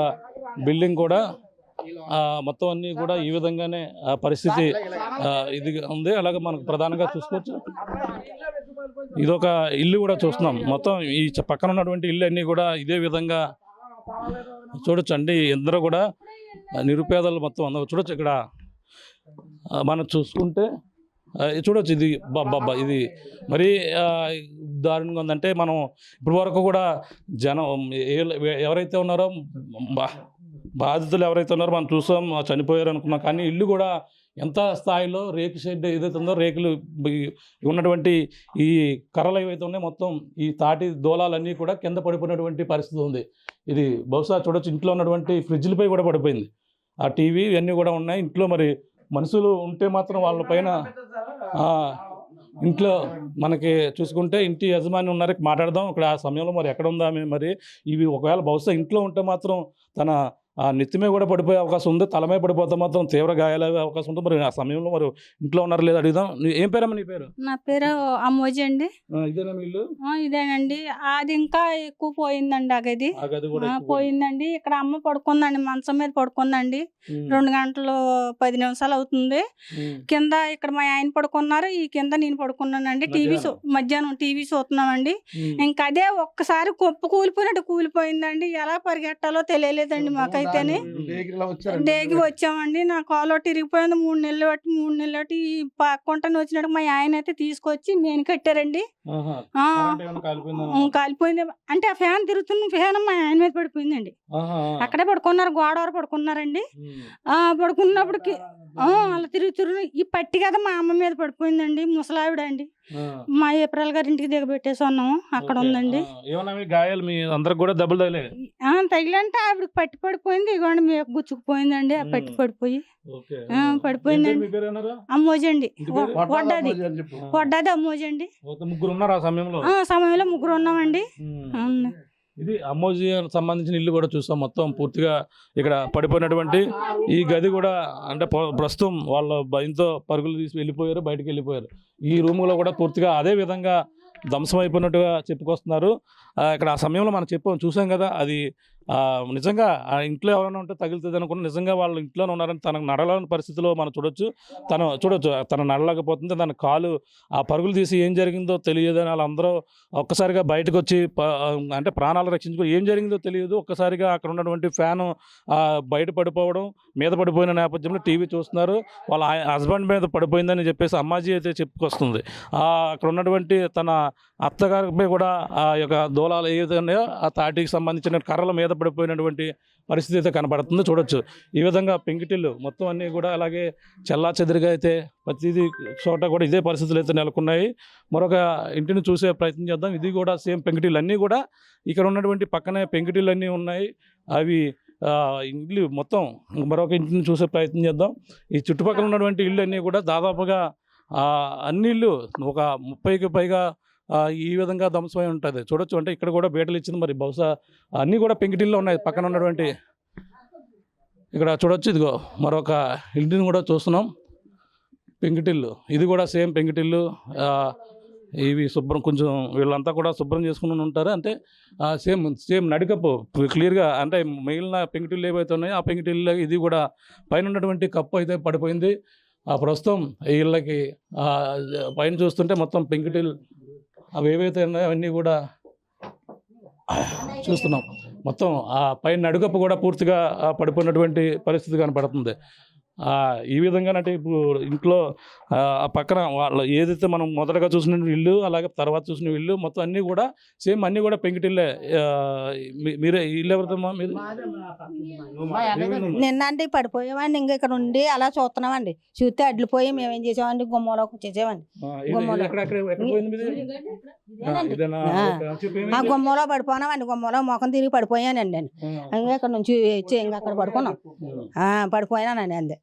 బిల్డింగ్ కూడా మొత్తం అన్నీ కూడా ఈ విధంగానే పరిస్థితి ఇది ఉంది. అలాగే మనకు ప్రధానంగా చూసుకోవచ్చు, ఇదొక ఇల్లు కూడా చూస్తున్నాం. మొత్తం ఈ పక్కన ఉన్నటువంటి ఇల్లు అన్నీ కూడా ఇదే విధంగా చూడొచ్చు అండి. అందరూ కూడా నిరుపేదలు మొత్తం అందరూ చూడొచ్చు. ఇక్కడ మనం చూసుకుంటే చూడొచ్చు. ఇది బాబా ఇది మరీ దారుణంగా ఉందంటే, మనం ఇప్పటి వరకు కూడా జనం ఎవరైతే ఉన్నారో బాధితులు ఎవరైతే ఉన్నారో మనం చూసాం, చనిపోయారు అనుకున్నాం. కానీ ఇల్లు కూడా ఎంత స్థాయిలో రేకు షెడ్ ఏదైతే ఉందో, రేకులు ఉన్నటువంటి ఈ కర్రలు ఏవైతే ఉన్నాయో మొత్తం ఈ తాటి దూలాలన్నీ కూడా కింద పడిపోయినటువంటి పరిస్థితి ఉంది. ఇది బహుశా చూడొచ్చు, ఇంట్లో ఉన్నటువంటి ఫ్రిడ్జ్లపై కూడా పడిపోయింది. ఆ టీవీ ఇవన్నీ కూడా ఉన్నాయి ఇంట్లో. మరి మనుషులు ఉంటే మాత్రం వాళ్ళ పైన ఇంట్లో మనకి చూసుకుంటే ఇంటి యజమాని ఉన్నారు, మాట్లాడదాం ఇక్కడ. ఆ సమయంలో మరి ఎక్కడ ఉందా మరి ఇవి ఒకవేళ బహుశా ఇంట్లో ఉంటే మాత్రం తన నెత్తిమే కూడా పడిపోయే అవకాశం ఉంది, తలమే పడిపోతే మాత్రం తీవ్ర గాయాలయ్యే అవకాశం ఉంది. మరి ఆ సమయంలో మరి ఇంట్లో ఉన్నారు లేదా అడుగుదాం. ఏం పేరమ్మా నీ పేరు?
నా పేరు అమ్మోజీ అండి.
ఇదేనా మీ ఇల్లు?
ఇదేనండి. అది ఇంకా ఎక్కువ పోయిందండి. ఆ గది పోయిందండి. ఇక్కడ అమ్మ పడుకుందండి, మంచం మీద పడుకుందండి. 2 గంటలు 10 నిమిషాలు అవుతుంది. కింద ఇక్కడ మా ఆయన పడుకున్నారు, ఈ కింద నేను పడుకున్నానండి. మధ్యాహ్నం టీవీ చూస్తున్నామండి. ఇంకా అదే ఒక్కసారి కొప్పు కూలిపోయినట్టు కూలిపోయిందండి. ఎలా పరిగెట్టాలో తెలియలేదండి మాకైతేనే. డేకి వచ్చామండి. నా కాలు ఇరిగిపోయింది. 3 నెలలు బట్టి ఈ పక్కుంటాను వచ్చినట్టు మా ఆయన అయితే తీసుకొచ్చి నేను కట్టారండి. కాలిపోయింది అంటే ఆ ఫ్యాన్ తిరుగుతున్న ఫ్యాన్ మా ఆయన మీద పడిపోయిందండి. అక్కడే పడుకున్నారు, గోడవర పడుకున్నారండి. పడుకున్నప్పటికి అలా తిరుగుతున్నారు. ఈ పట్టి కదా మా అమ్మ మీద పడిపోయిందండి, ముసలావిడ అండి. మా ఏప్రిల్ గారి ఇంటికి దిగబెట్టేసి ఉన్నాము, అక్కడ ఉందండి.
గాయాలు మీ అందరికి కూడా దెబ్బలు
తగిలంటే ఆవిడకి పట్టి పడిపోయింది. ఇగోండి మీకు గుచ్చుకుపోయిందండి. ఆ పట్టి పడిపోయి పడిపోయిందండి. అమ్మోజీ అండి, వడ్డాది అమ్మోజీ అండి. సమయంలో 3 ఉన్నామండి.
ఇది అమ్మోజీ సంబంధించిన ఇల్లు కూడా చూస్తాం. మొత్తం పూర్తిగా ఇక్కడ పడిపోయినటువంటి ఈ గది కూడా అంటే ప్రస్తుతం వాళ్ళ భయంతో పరుగులు తీసి వెళ్ళిపోయారు, బయటకు వెళ్ళిపోయారు. ఈ రూములో కూడా పూర్తిగా అదే విధంగా ధ్వంసం అయిపోయినట్టుగా చెప్పుకొస్తున్నారు. ఇక్కడ ఆ సమయంలో మనం చూసాం కదా, అది నిజంగా ఆ ఇంట్లో ఎవరైనా ఉంటే తగులుతుంది అనుకున్న నిజంగా వాళ్ళు ఇంట్లోనే ఉన్నారని తనకు నడలేని పరిస్థితిలో మనం చూడొచ్చు. తను నడలేకపోతుంది. తన కాలు ఆ పరుగులు తీసి ఏం జరిగిందో తెలియదని వాళ్ళందరూ ఒక్కసారిగా బయటకు వచ్చి అంటే ప్రాణాలు రక్షించుకుని ఏం జరిగిందో తెలియదు. ఒక్కసారిగా అక్కడ ఉన్నటువంటి ఫ్యాను బయట పడిపోవడం, మీద పడిపోయిన నేపథ్యంలో టీవీ చూస్తున్నారు. వాళ్ళ హస్బెండ్ మీద పడిపోయిందని చెప్పేసి అమ్మాజీ అయితే చెప్పుకొస్తుంది. అక్కడ ఉన్నటువంటి తన అత్తగారిపై కూడా ఆ యొక్క దూలాలు ఏదైతే ఉన్నాయో ఆ తాటికి సంబంధించిన కర్రల మీద పడిపోయినటువంటి పరిస్థితి అయితే కనబడుతుంది. చూడొచ్చు ఈ విధంగా పెంకిటిల్లు మొత్తం అన్నీ కూడా అలాగే చల్లా చెదిరిగా అయితే ప్రతిదీ చోట కూడా ఇదే పరిస్థితులు అయితే నెలకొన్నాయి. మరొక ఇంటిని చూసే ప్రయత్నం చేద్దాం. ఇది కూడా సేమ్ పెంకిటిల్లు అన్నీ కూడా ఇక్కడ ఉన్నటువంటి పక్కనే పెంకిటిల్లు అన్నీ ఉన్నాయి. అవి ఇల్లు మొత్తం మరొక ఇంటిని చూసే ప్రయత్నం చేద్దాం. ఈ చుట్టుపక్కల ఉన్నటువంటి ఇళ్ళు అన్నీ కూడా దాదాపుగా అన్ని ఇళ్ళు ఒక 30కి పైగా ఈ విధంగా ధ్వంసమై ఉంటుంది. చూడొచ్చు. అంటే ఇక్కడ కూడా బీటలు ఇచ్చింది. మరి బహుశా అన్నీ కూడా పెంకిటిల్లో ఉన్నాయి. పక్కన ఉన్నటువంటి ఇక్కడ చూడొచ్చు. ఇదిగో మరొక ఇంటిని కూడా చూస్తున్నాం, పెంకిటిల్లు. ఇది కూడా సేమ్ పెంకిటిల్లు. ఇవి కొంచెం వీళ్ళంతా కూడా శుభ్రం చేసుకుని ఉంటారు. అంటే సేమ్ నడికప్పు క్లియర్గా అంటే మిగిలిన పెంకిటిల్లు ఏవైతే ఉన్నాయో ఆ పెంకిటిల్లు ఇది కూడా పైన ఉన్నటువంటి కప్పు అయితే పడిపోయింది. ప్రస్తుతం వీళ్ళకి పైన చూస్తుంటే మొత్తం పెంకిటిల్లు అవి ఏవైతే ఉన్నాయో అవన్నీ కూడా చూస్తున్నాం. మొత్తం ఆ పైన నడుకప్పు కూడా పూర్తిగా పడిపోయినటువంటి పరిస్థితి కనపడుతుంది. ఈ విధంగా అంటే ఇప్పుడు ఇంట్లో ఆ పక్కన వాళ్ళు ఏదైతే మనం మొదటగా చూసిన ఇల్లు అలాగే తర్వాత చూసిన ఇల్లు మొత్తం అన్నీ కూడా సేమ్ అన్నీ కూడా పెంకుటిల్లే. మీరే ఇల్లు ఎవరిదమ్మా మీరు?
నిన్న అంటే పడిపోయామండి. ఇంకా ఇక్కడ ఉండి అలా చూస్తున్నామండి. చూస్తే అడ్లిపోయి మేమేం చేసామండి, గుమ్మలోకి వచ్చేసామండి. ఆ గుమ్మలో పడిపోయినామండి. గుమ్మలో ముఖం తిరిగి పడిపోయానండి నేను. ఇంకా ఇక్కడ నుంచి వచ్చి ఇంకా అక్కడ పడుకున్నాం. పడిపోయానండి అంతే.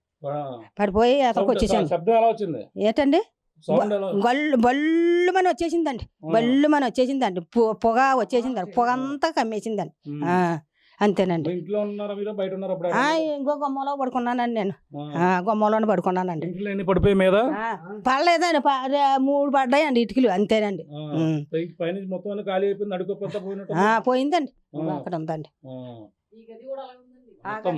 పడిపోయి అక్కడికి వచ్చేసాను.
శబ్దం ఎలా వచ్చింది?
ఏంటండి
సౌండ్ ఎలా?
బళ్ళు మన వచ్చేసిందండి. బళ్ళు మన వచ్చేసిందండి. పొగ వచ్చేసిందండి. పొగ అంతా కమ్మేసిందండి. అంతేనండి.
ఇంట్లో ఉన్నారా మీరు? బయట ఉన్నారా?
ఇంకో గుమ్మలో పడుకున్నానండి నేను. గుమ్మలోనే పడుకున్నానండి.
ఇంట్లో ఎన్ని పడిపోయి మీద?
పడలేదండి. 3 పడ్డాయండి ఇటుకలు. అంతేనండి.
పైనుంచి మొత్తం అన్ని ఖాళీ అయిపోయింది. అడుగుపోతా పోయినట్టు
పోయిందండి. అక్కడ ఉందండి.
మొత్తం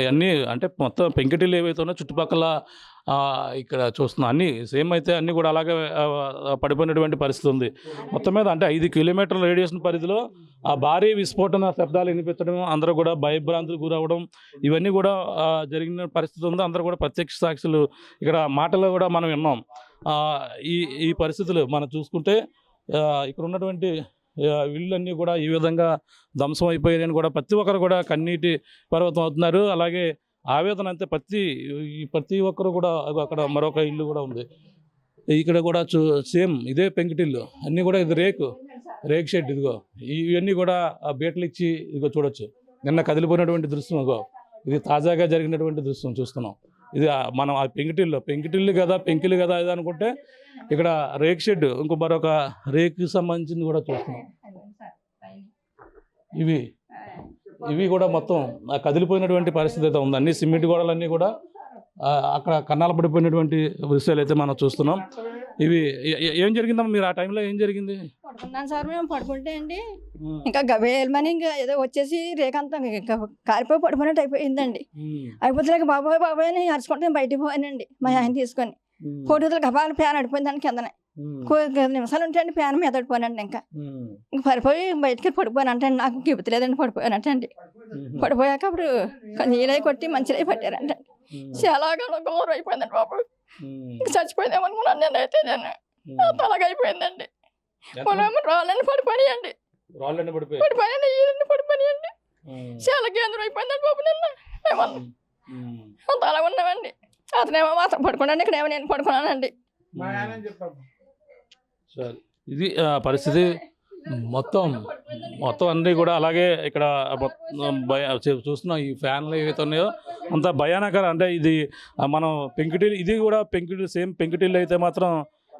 అన్నీ అంటే మొత్తం పెంకుటిల్లు ఏవైతే ఉన్నాయో చుట్టుపక్కల ఇక్కడ చూస్తున్నాం అన్నీ సేమ్ అయితే అన్నీ కూడా అలాగే పడిపోయినటువంటి పరిస్థితి ఉంది. మొత్తం మీద అంటే 5 కిలోమీటర్ల రేడియేషన్ పరిధిలో ఆ భారీ విస్ఫోటన శబ్దాలు వినిపించడం, అందరూ కూడా భయభ్రాంతులకు గురవడం ఇవన్నీ కూడా జరిగిన పరిస్థితి ఉంది. అందరూ కూడా ప్రత్యక్ష సాక్షులు ఇక్కడ మాటలు కూడా మనం విన్నాం. ఈ పరిస్థితులు మనం చూసుకుంటే ఇక్కడ ఉన్నటువంటి ఇళ్ళన్నీ కూడా ఈ విధంగా ధ్వంసం అయిపోయాయని కూడా ప్రతి ఒక్కరు కూడా కన్నీటి పర్వతం అవుతున్నారు. అలాగే ఆవేదన అంతే ప్రతి ఒక్కరు కూడా అక్కడ మరొక ఇల్లు కూడా ఉంది. ఇక్కడ కూడా సేమ్ ఇదే పెంకుటిల్లు అన్నీ కూడా ఇది రేక్ షెడ్. ఇదిగో ఇవన్నీ కూడా బీటలు ఇచ్చి ఇదిగో చూడొచ్చు. నిన్న కదిలిపోయినటువంటి దృశ్యం ఇదిగో ఇది తాజాగా జరిగినటువంటి దృశ్యం చూస్తున్నాం. ఇది మనం ఆ పెంకుటిల్లు కదా పెంకులు కదా ఇది అనుకుంటే ఇక్కడ రేక్ షెడ్ ఇంకో మరొక రేక్కి సంబంధించింది కూడా చూస్తున్నాం. ఇవి కూడా మొత్తం కదిలిపోయినటువంటి పరిస్థితి అయితే ఉంది. అన్ని సిమెంట్ గోడలన్నీ కూడా అక్కడ కన్నాలు పడిపోయినటువంటి దృశ్యాలు అయితే మనం చూస్తున్నాం. ఇవి ఏం జరిగిందమ్మా మీరు ఆ టైంలో ఏం జరిగింది?
పడుకున్నాను సార్. మేము పడుకుంటే అండి ఇంకా గవేలమని ఇంకా ఏదో వచ్చేసి రేకంతా కారిపోయి పడిపోయినట్టు అయిపోయిందండి. అయిపోతే బాబాయ్ అని అరుచుకుంటే బయటికి పోయానండి మా ఆయన తీసుకొని. కోటితులు గబాలు ఫ్యాన్ అడిపోయిందండి కిందనే. 5 నిమిషాలు ఉంటే అండి ఫ్యాన్ మీద పడిపోయానండి. ఇంకా పడిపోయి బయటికి పడిపోయానంటే నాకు గిబుతలేదండి. పడిపోయానంటండి. పడిపోయాక అప్పుడు నీళ్ళై కొట్టి మంచిగా పట్టారంటే చాలా గౌరవం అయిపోయిందండి బాబు. చచ్చిపోయిందేమనుకున్నాను నేనైతే. నేను అలాగైపోయిందండి. రాళ్ళని పడిపోయాయండి. పడిపోయాయండి. ఈయన్ని పడిపోయాయండి. చాలా కేంద్రం అయిపోయిందండి బాబు. నిన్న అంత అలా ఉన్నామండి. అతనేమో మాత్రం పడుకున్నాను. ఇక్కడేమో నేను పడుకున్నానండి.
ఇది పరిస్థితి. మొత్తం అన్నీ కూడా అలాగే ఇక్కడ చూస్తున్నాం. ఈ ఫ్యాన్లు ఏవైతే ఉన్నాయో అంత భయానకరం. అంటే ఇది మనం పెంకుటిల్లు ఇది కూడా సేమ్ పెంకుటిల్లు అయితే మాత్రం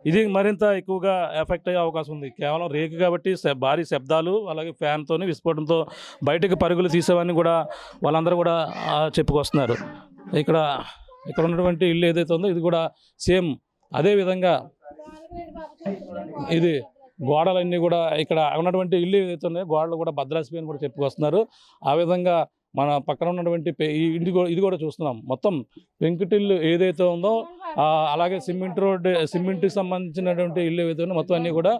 ఇది మరింత ఎక్కువగా ఎఫెక్ట్ అయ్యే అవకాశం ఉంది. కేవలం రేకు కాబట్టి భారీ శబ్దాలు అలాగే ఫ్యాన్తో విస్ఫోటంతో బయటకు పరుగులు తీసేవన్నీ కూడా వాళ్ళందరూ కూడా చెప్పుకొస్తున్నారు. ఇక్కడ ఉన్నటువంటి ఇల్లు ఏదైతే ఉందో ఇది కూడా సేమ్ అదే విధంగా ఇది గోడలన్నీ కూడా ఇక్కడ ఉన్నటువంటి ఇల్లు ఏదైతే ఉన్నాయో గోడలు కూడా భద్రాసిపోయి కూడా చెప్పుకొస్తున్నారు. ఆ విధంగా మన పక్కన ఉన్నటువంటి ఇది కూడా చూస్తున్నాం. మొత్తం పెంకుటిల్లు ఏదైతే ఉందో అలాగే సిమెంట్కి సంబంధించినటువంటి ఇల్లు ఏదైతే ఉందో మొత్తం అన్నీ కూడా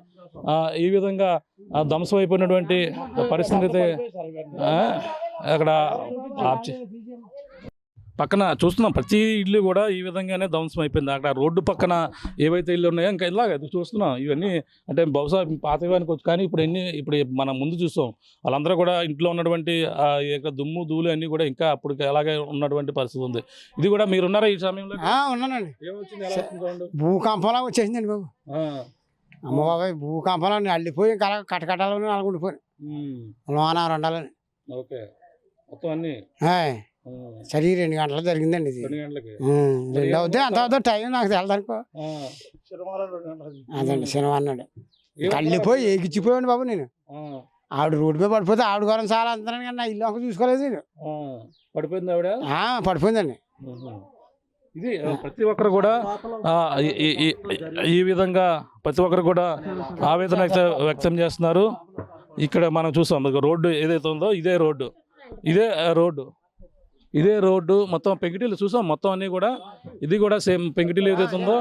ఈ విధంగా ధ్వంసం అయిపోయినటువంటి పరిస్థితి అయితే అక్కడ పక్కన చూస్తున్నాం. ప్రతి ఇల్లు కూడా ఈ విధంగానే ధ్వంసం అయిపోయింది. అక్కడ రోడ్డు పక్కన ఏవైతే ఇల్లు ఉన్నాయో ఇంకా ఇలాగ చూస్తున్నాం. ఇవన్నీ అంటే బహుశా పాతవానికి వచ్చి కానీ ఇప్పుడు మనం ముందు చూస్తాం వాళ్ళందరూ కూడా ఇంట్లో ఉన్నటువంటి దుమ్ము ధూళి అన్నీ కూడా ఇంకా అప్పుడు అలాగే ఉన్నటువంటి పరిస్థితి ఉంది. ఇది కూడా మీరున్నారా ఈ సమయంలో?
ఉన్నానండి. భూకంపంలా వచ్చేసిందండి బాబు. అమ్మ బాబాయ్ భూకంపంలో అల్లిపోయి కట్టకట్టాలని అలాగుండిపోయి లోన రెండాలని.
ఓకే మొత్తం అన్నీ
సరే 2 గంటలకు జరిగిందండి. ఇది
2 గంటలకి
2 అవుద్ది అంత అవుద్దో టైం నాకు తెలదనుకో. అదండి శనివారం నాడు కళ్ళిపోయి ఎగిచ్చిపోయాడు బాబు. నేను ఆవిడ రోడ్డు మీద పడిపోతే ఆవిడ కోసం చాలా అంటున్నాను కానీ నా ఇల్లు ఒక చూసుకోలేదు. నేను
పడిపోయింది ఆవిడ.
పడిపోయిందండి.
ఇది ప్రతి ఒక్కరు కూడా ఈ విధంగా ప్రతి ఒక్కరు కూడా ఆవేదన వ్యక్తం చేస్తున్నారు. ఇక్కడ మనం చూసాం రోడ్డు ఏదైతే ఉందో ఇదే రోడ్డు మొత్తం పెంకుటిల్లు చూసాం. మొత్తం అన్నీ కూడా ఇది కూడా సేమ్ పెంకుటిల్లు ఏదైతే ఉందో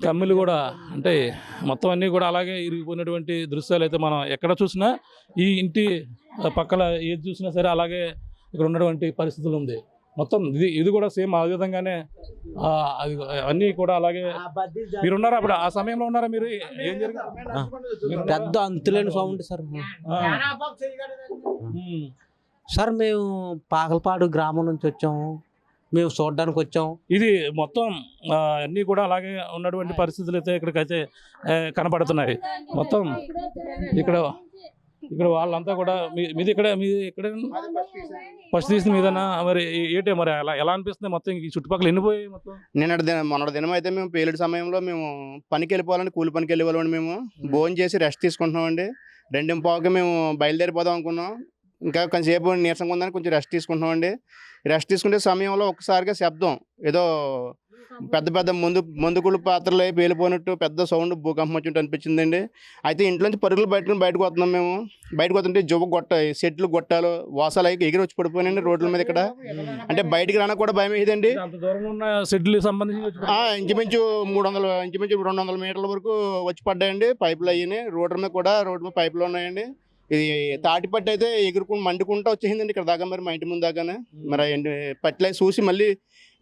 కమ్మిలు కూడా అంటే మొత్తం అన్నీ కూడా అలాగే ఇరిగిపోయినటువంటి దృశ్యాలు అయితే మనం ఎక్కడ చూసినా ఈ ఇంటి పక్కల ఏది చూసినా సరే అలాగే ఇక్కడ ఉన్నటువంటి పరిస్థితులు ఉంది. మొత్తం ఇది కూడా సేమ్ ఆ విధంగానే అది అన్నీ కూడా అలాగే. మీరు ఉన్నారా అప్పుడు ఆ సమయంలో ఉన్నారా మీరు? ఏం జరిగింది?
పెద్ద అంతులేని సౌండ్ సార్. సార్ మేము పాకలపాడు గ్రామం నుంచి వచ్చాము, మేము చూడడానికి వచ్చాము.
ఇది మొత్తం అన్నీ కూడా అలాగే ఉన్నటువంటి పరిస్థితులు అయితే ఇక్కడికైతే కనపడుతున్నాయి. మొత్తం ఇక్కడ వాళ్ళంతా కూడా మీది ఇక్కడ ఫస్ట్ తీసిన మీదనా మరి ఏంటి మరి ఎలా అనిపిస్తుంది? మొత్తం ఈ చుట్టుపక్కల ఎన్నిపోయాయి మొత్తం?
మొన్నటి దినం అయితే మేము పేలుడు సమయంలో మేము పనికి వెళ్ళిపోవాలని, కూలి పనికి వెళ్ళిపోవాలండి. మేము భోజనం చేసి రెస్ట్ తీసుకుంటున్నామండి. 2:15కి మేము బయలుదేరిపోదాం అనుకున్నాం. ఇంకా కొంచెంసేపు నీరసంగా ఉందని కొంచెం రెస్ట్ తీసుకుంటున్నామండి. రెస్ట్ తీసుకునే సమయంలో ఒక్కసారిగా శబ్దం, ఏదో పెద్ద మందుకుళ్ళు పాత్రలు పేలిపోయినట్టు పెద్ద సౌండ్, భూకంపం వచ్చినట్టు అనిపించిందండి. అయితే ఇంట్లోంచి పరుగులు బయటకు వస్తున్నాం. మేము బయటకు వస్తుంటే సెట్లు గొట్టాలు వాసాలు అయ్యి ఎగిరి వచ్చి పడిపోయినండి రోడ్ల మీద. ఇక్కడ అంటే బయటికి రానా కూడా భయం వేయదండి. ఇంచుమించు 200 మీటర్ల వరకు వచ్చి పడ్డాయండి. పైపులు అయ్యి రోడ్ల మీద పైపులు ఉన్నాయండి. ఇది తాటిపట్టి అయితే ఎగురుకుని మండుకుంటూ వచ్చేసిందండి ఇక్కడ దాకా. మరి మా ఇంటి ముందు దాకానే మరి పట్ల చూసి మళ్ళీ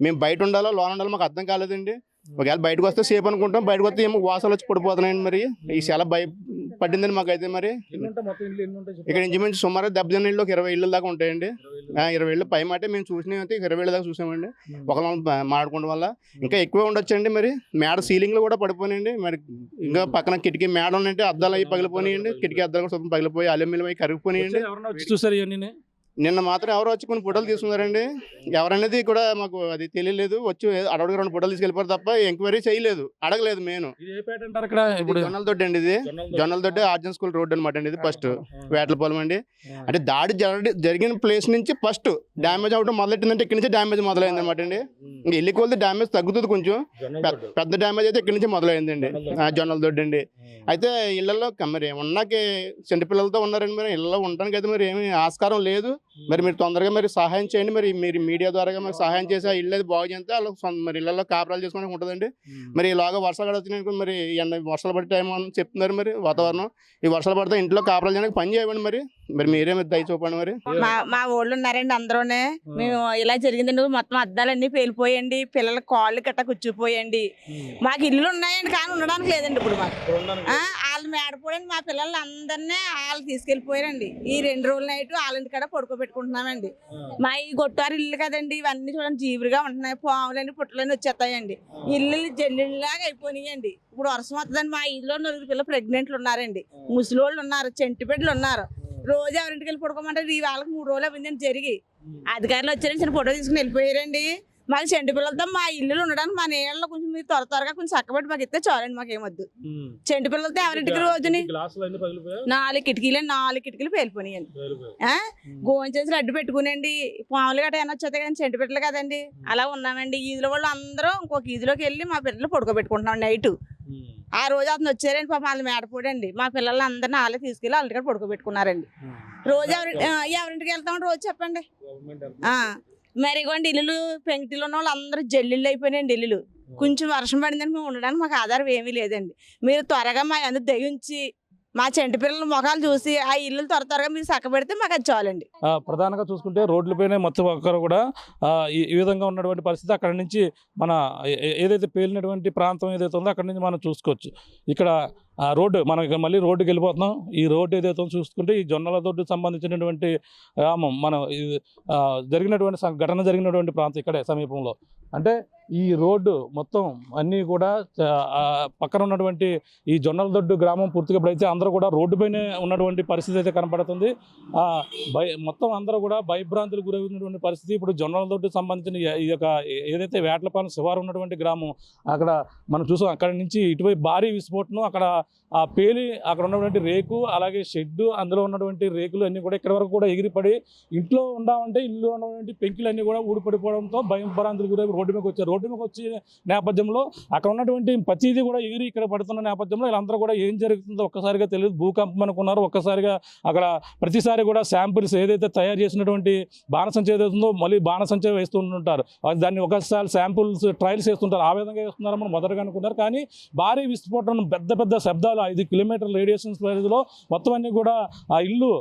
మేము బయట ఉండాలో లోన ఉండాలో మాకు అర్థం కాలేదండి. ఒకవేళ బయటకు వస్తే సేఫ్ అనుకుంటాం, బయటకు వస్తే ఏమో వాసాలు వచ్చి పడిపోతున్నాయండి. మరి ఈ చాలా పడిందండి మాకైతే. మరి ఇక్కడ ఇంచుమించు సుమారు దెబ్బతిన్న ఇళ్ళు 20 ఇళ్ళు దాకా ఉంటాయండి. 20 ఇళ్ళు పై మాట మేము చూసినవి అయితే 20 ఇళ్ళు దాకా చూసామండి. ఒకళ్ళు మాడుకోవడం వల్ల ఇంకా ఎక్కువే ఉండొచ్చండి. మరి మేడ సీలింగ్లో కూడా పడిపోయినాయండి. మరి ఇంకా పక్కన కిటికీ మేడ ఉన్నట్టు అద్దాలు అవి పగిలిపోయినాయండి. కిటికీ అద్దాలు కూడా శుభ్రం పగిలిపోయి అల్యూమినియం అవి కరిగిపోయినాయండి.
చూసారు
నిన్న మాత్రం ఎవరో వచ్చి కొన్ని ఫోటోలు తీసుకున్నారండి. ఎవరనేది కూడా మాకు అది తెలియలేదు. వచ్చి అడవికి 2 ఫోటోలు తీసుకెళ్ళిపోయారు తప్ప ఎంక్వైరీ చేయలేదు, అడగలేదు. మెయిన్ జొన్నల దొడ్డి అండి. ఇది జొన్నల దొడ్డి ఆర్జన్ స్కూల్ రోడ్ అనమాట అండి. ఇది ఫస్ట్ వేటలపాలెం అండి. అంటే దాడి జరిగిన ప్లేస్ నుంచి ఫస్ట్ డ్యామేజ్ అవడం మొదలెట్టిందంటే ఇక్కడి నుంచి డ్యామేజ్ మొదలైంది అనమాట అండి. ఇంకా ఇల్లు కొలితే డ్యామేజ్ తగ్గుతుంది కొంచెం. పెద్ద డ్యామేజ్ అయితే ఇక్కడి నుంచి మొదలైందండి. జొన్నల దొడ్డి అండి. అయితే ఇళ్లలో మరి ఉన్నాకే చిన్న పిల్లలతో ఉన్నారండి. మరి ఇళ్ళలో ఉండడానికి అయితే మరి ఏమీ ఆస్కారం లేదు. మరి మీరు తొందరగా మరి సహాయం చేయండి. మరి మీరు మీడియా ద్వారా మరి సహాయం చేసి ఆ ఇల్లు అది బాగు చేస్తే వాళ్ళకి మరి ఇళ్లలో కాపురాలు చేసుకోవడానికి ఉంటుందండి. మరి ఇలాగా వర్షాలు వచ్చినాయి, మరి వర్షాలు పడే టైం అని చెప్తున్నారు. మరి వాతావరణం ఈ వర్షాలు పడితే ఇంట్లో కాపురాలు చేయడానికి పని చేయండి. మరి మీరే దయ చూపండి. మరి
మా ఊళ్ళో ఉన్నారండి అందరూనే. మేము ఇలా జరిగిందండి. మొత్తం అద్దాలన్నీ పేలిపోయండి, పిల్లల కాళ్ళు గట్ట కూర్చుపోయండి. మాకు ఇల్లు ఉన్నాయండి కానీ ఉండడానికి లేదండి ఇప్పుడు మాకు. వాళ్ళు మేడపోయండి మా పిల్లలు అందరినీ వాళ్ళు తీసుకెళ్ళిపోయారండి. ఈ 2 రోజుల నైట్ వాళ్ళ కాడ పడుకోబెట్టుకుంటున్నామండి. మా ఈ గొట్టారు ఇల్లు కదండి, ఇవన్నీ చూడండి జీవులుగా ఉంటున్నాయి. పాములని పుట్టలని వచ్చేస్తాయండి. ఇల్లు జల్లిలాగా అయిపోయినాయండి. ఇప్పుడు వర్షం వస్తుందండి. మా ఇల్లు 4 పిల్లలు ప్రెగ్నెంట్లు ఉన్నారండి, ముసలోళ్ళు ఉన్నారు, చెంటి బిడ్డలు ఉన్నారు. రోజు ఎవరింటికి వెళ్ళి పడుకోమంటారు. ఈ వాళ్ళకి 3 రోజులు అయిందండి జరిగి. అధికారులు వచ్చారండి, చిన్న ఫోటో తీసుకుని వెళ్ళిపోయారండి. మాకు చెంటి పిల్లలతో మా ఇల్లు ఉండడానికి మా నీళ్ళలో కొంచెం మీరు త్వరగా కొంచెం చక్కబెట్టి మాకు ఇస్తే చాలండి. మాకేమొద్దు. చెంటి పిల్లలతో ఎవరింటికి రోజుని 4 కిటికీలు పేలిపోయినాయండి. గోంచేసి అడ్డు పెట్టుకునండి. పాములు గట్రా ఏమైనా వచ్చేది కానీ చెంటి పిల్లలు కదండి. అలా ఉన్నామండి. ఈదుల వాళ్ళు అందరూ ఇంకొక ఈదులోకి వెళ్ళి మా పిల్లలు పడుకోబెట్టుకుంటున్నాం నైట్. ఆ రోజు అతను వచ్చారండి పాపం వాళ్ళు మేడపోడండి. మా పిల్లలు అందరినీ వాళ్ళే తీసుకెళ్ళి వాళ్ళ దగ్గర పడుకోబెట్టుకున్నారండి. రోజు ఎవరింటికి వెళ్తామని రోజు చెప్పండి. మరి ఇవ్వండి ఇల్లు పెంకిటిలో ఉన్న వాళ్ళు అందరూ జల్లిళ్ళు అయిపోయినాయండి. ఇల్లు కొంచెం వర్షం పడిందని మేము ఉండడానికి మాకు ఆధారం ఏమీ లేదండి. మీరు త్వరగా మా అందరూ దయించి మా చెంటి పిల్లల ముఖాలు చూసి ఆ ఇల్లు త్వరగా మీరు చక్కబెడితే మాకు అది చాలండి.
ప్రధానంగా చూసుకుంటే రోడ్లపైన మొత్తం ఒక్కరు కూడా ఈ విధంగా ఉన్నటువంటి పరిస్థితి. అక్కడ నుంచి మన ఏదైతే పేలినటువంటి ప్రాంతం ఏదైతే ఉందో అక్కడ నుంచి మనం చూసుకోవచ్చు. ఇక్కడ రోడ్డు మనం మళ్ళీ రోడ్డుకి వెళ్ళిపోతున్నాం. ఈ రోడ్డు ఏదైతే చూసుకుంటే ఈ జొన్నల దొడ్డుకు సంబంధించినటువంటి గ్రామం మనం జరిగినటువంటి ఘటన జరిగినటువంటి ప్రాంతం ఇక్కడే సమీపంలో. అంటే ఈ రోడ్డు మొత్తం అన్నీ కూడా పక్కన ఉన్నటువంటి ఈ జొన్నల దొడ్డు గ్రామం పూర్తిగా ఇప్పుడైతే అందరూ కూడా రోడ్డుపైనే ఉన్నటువంటి పరిస్థితి అయితే కనపడుతుంది. మొత్తం అందరూ కూడా భయభ్రాంతులు గురవుతున్నటువంటి పరిస్థితి. ఇప్పుడు జొన్నల దొడ్డుకు సంబంధించిన ఈ యొక్క ఏదైతే వేటలపాలెం శివారు ఉన్నటువంటి గ్రామం అక్కడ మనం చూసాం. అక్కడ నుంచి ఇటువైపు భారీ విస్ఫోటనం, అక్కడ ఆ పేలి అక్కడ ఉన్నటువంటి రేకు అలాగే షెడ్డు అందులో ఉన్నటువంటి రేకులు అన్నీ కూడా ఇక్కడ వరకు కూడా ఎగిరిపడి ఇంట్లో ఉండామంటే ఇల్లు ఉన్నటువంటి పెంకులు అన్నీ కూడా ఊడిపడిపోవడంతో భయభ్రాంతులు గురై రోడ్డు మీదకి వచ్చారు. రోడ్డు మీదకి వచ్చే నేపథ్యంలో అక్కడ ఉన్నటువంటి ప్రతిదీ కూడా ఎగిరి ఇక్కడ పడుతున్న నేపథ్యంలో వీళ్ళందరూ కూడా ఏం జరుగుతుందో ఒక్కసారిగా తెలియదు. భూకంపం అనుకున్నారు. ఒక్కసారిగా అక్కడ ప్రతిసారి కూడా శాంపిల్స్ ఏదైతే తయారు చేసినటువంటి బాణసంచ ఏదైతుందో మళ్ళీ బాణసంచ వేస్తుంటారు. దాన్ని ఒకసారి శాంపుల్స్ ట్రయల్స్ చేస్తుంటారు. ఆ విధంగా వేస్తున్నారని మనం మొదటగా అనుకున్నారు. కానీ భారీ విస్ఫోటనం, పెద్ద పెద్ద శబ్దాలు, 5 కిలోమీటర్ల రేడియేషన్స్ పరిధిలో మొత్తం అన్ని కూడా ఆ ఇల్లు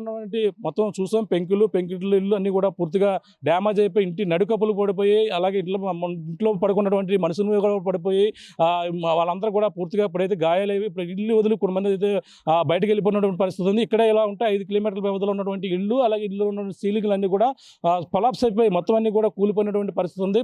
ఉన్నటువంటి మొత్తం చూసాం. పెంకుటిల్లు ఇల్లు అన్ని కూడా పూర్తిగా డ్యామేజ్ అయిపోయి ఇంటి నడుకప్పులు పడిపోయి, అలాగే ఇంట్లో పడుకున్నటువంటి మనుషుల మీద కూడా పడిపోయి వాళ్ళందరూ కూడా పూర్తిగా ఇప్పుడైతే గాయాలయ్యి ఇప్పుడు ఇల్లు వదిలి కొంతమంది అయితే బయటకు వెళ్ళిపోయినటువంటి పరిస్థితి ఉంది. ఇక్కడ ఇలా ఉంటే 5 కిలోమీటర్ల వ్యవధిలో ఉన్నటువంటి ఇల్లు, అలాగే ఇల్లు ఉన్న సీలింగ్లు అన్ని కూడా కొలాప్స్ అయిపోయి మొత్తం అన్ని కూడా కూలిపోయినటువంటి పరిస్థితి ఉంది.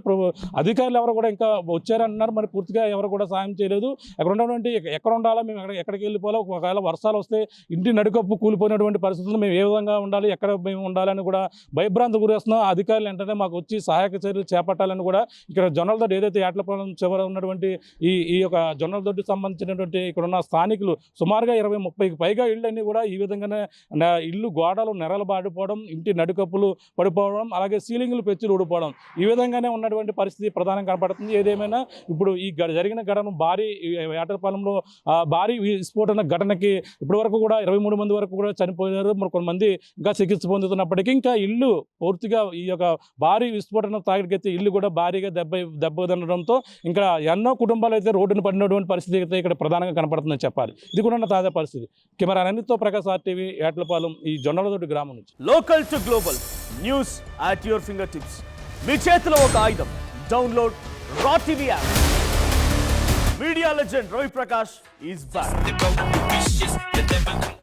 అధికారులు ఎవరు కూడా ఇంకా వచ్చారంటున్నారు. మరి పూర్తిగా ఎవరు కూడా సాయం చేయలేదు. ఎక్కడ ఉన్నటువంటి ఎక్కడ ఉండాలో మేము ఎక్కడికి వెళ్ళిపోవాలో, ఒకవేళ వర్షాలు వస్తే ఇంటి నడుకప్పు కూలిపోయినటువంటి పరిస్థితులు మేము ఏ విధంగా ఉండాలి, ఎక్కడ మేము ఉండాలని కూడా భయభ్రాంతి గురేస్తున్నాం. అధికారులు వెంటనే మాకు వచ్చి సహాయక చర్యలు చేపట్టాలని కూడా ఇక్కడ జొన్నలదొడ్డి ఏదైతే ఏట్లపాలెం చివర ఉన్నటువంటి ఈ యొక్క జొన్నలదొడ్డికి సంబంధించినటువంటి ఇక్కడ ఉన్న స్థానికులు సుమారుగా 20-30కి పైగా ఇళ్ళన్నీ కూడా ఈ విధంగానే ఇల్లు గోడలు నెరలు బాడిపోవడం, ఇంటి నడుకప్పులు పడిపోవడం, అలాగే సీలింగ్లు పెచ్చులు ఊడిపోవడం, ఈ విధంగానే ఉన్నటువంటి పరిస్థితి ప్రధానంగా కనపడుతుంది. ఏదేమైనా ఇప్పుడు ఈ జరిగిన ఘటన భారీ ఏటలపాలెంలో భారీ విస్ఫోటన ఘటనకి ఇప్పటి వరకు కూడా 23 మంది వరకు కూడా చనిపోయారు. మరి కొంతమంది ఇంకా చికిత్స పొందుతున్నప్పటికీ ఇంకా ఇల్లు పూర్తిగా ఈ యొక్క భారీ విస్ఫోటన తాగిడికైతే ఇల్లు కూడా భారీగా దెబ్బతినడంతో ఇంకా ఎన్నో కుటుంబాలు అయితే రోడ్డును పడినటువంటి పరిస్థితి అయితే ఇక్కడ ప్రధానంగా కనపడుతుందని చెప్పాలి. ఇది కూడా తాజా పరిస్థితి. కెమెరా అనిల్తో ప్రకాష్, RTV, ఏట్లపాలెం, ఈ జొన్నలదొడ్డి గ్రామం నుంచి.
Local to global news at your finger tips. మీ చేతిలో ఒక ఆయుధం. Download Raw TV app. Media legend Ravi Prakash is back.